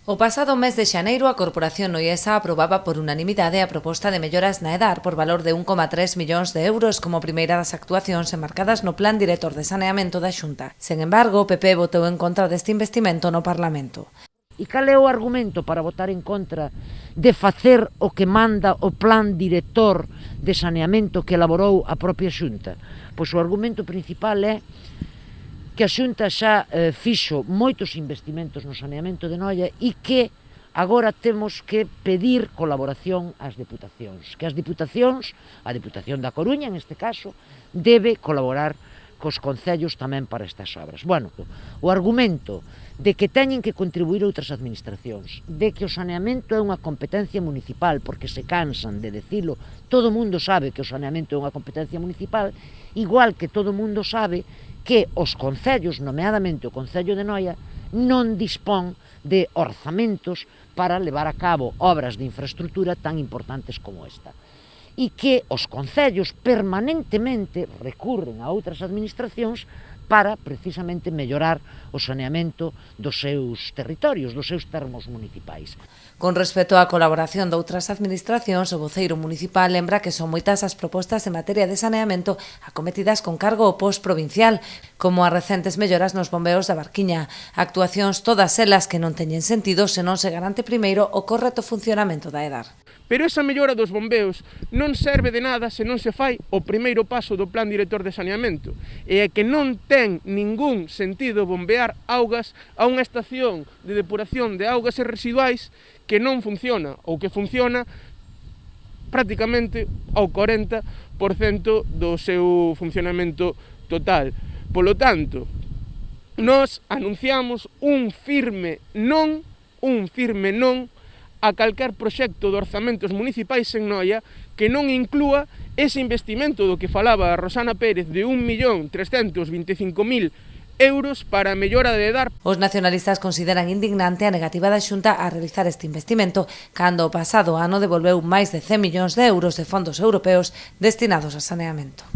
O pasado mes de xaneiro, a Corporación Noiesa aprobaba por unanimidade a proposta de melloras na EDAR por valor de 1,3 millóns de euros como primeira das actuacións enmarcadas no Plan Director de Saneamento da Xunta. Sen embargo, o PP votou en contra deste investimento no Parlamento. E cal é o argumento para votar en contra de facer o que manda o Plan Director de Saneamento que elaborou a propia Xunta? Pois o argumento principal é que a Xunta xa fixo moitos investimentos no saneamento de Noia e que agora temos que pedir colaboración ás deputacións, que as deputacións, a Deputación da Coruña neste caso, debe colaborar cos concellos tamén para estas obras. Bueno, o argumento de que teñen que contribuir outras administracións, de que o saneamento é unha competencia municipal, porque se cansan de decilo, todo o mundo sabe que o saneamento é unha competencia municipal, igual que todo o mundo sabe que os concellos, nomeadamente o Concello de Noia, non dispón de orzamentos para levar a cabo obras de infraestructura tan importantes como esta. E que os concellos permanentemente recurren a outras administracións para precisamente mellorar o saneamento dos seus territorios, dos seus termos municipais. Con respecto á colaboración de outras administracións, o voceiro municipal lembra que son moitas as propostas en materia de saneamento acometidas con cargo ao post provincial, como as recentes melloras nos bombeos da Barquiña, actuacións todas elas que non teñen sentido se non se garante primeiro o correcto funcionamento da EDAR. Pero esa mellora dos bombeos non serve de nada se non se fai o primeiro paso do Plan Director de Saneamento, e é que non ten ningún sentido bombear augas a unha estación de depuración de augas e residuais que non funciona, ou que funciona prácticamente ao 40% do seu funcionamento total. Polo tanto, nós anunciamos un firme non a calquer proxecto de orzamentos municipais en Noia que non inclúa ese investimento do que falaba a Rosana Pérez de 1.325.000 euros para a mellora de EDAR. Os nacionalistas consideran indignante a negativa da Xunta a realizar este investimento cando o pasado ano devolveu máis de 100 millóns de euros de fondos europeos destinados a saneamento.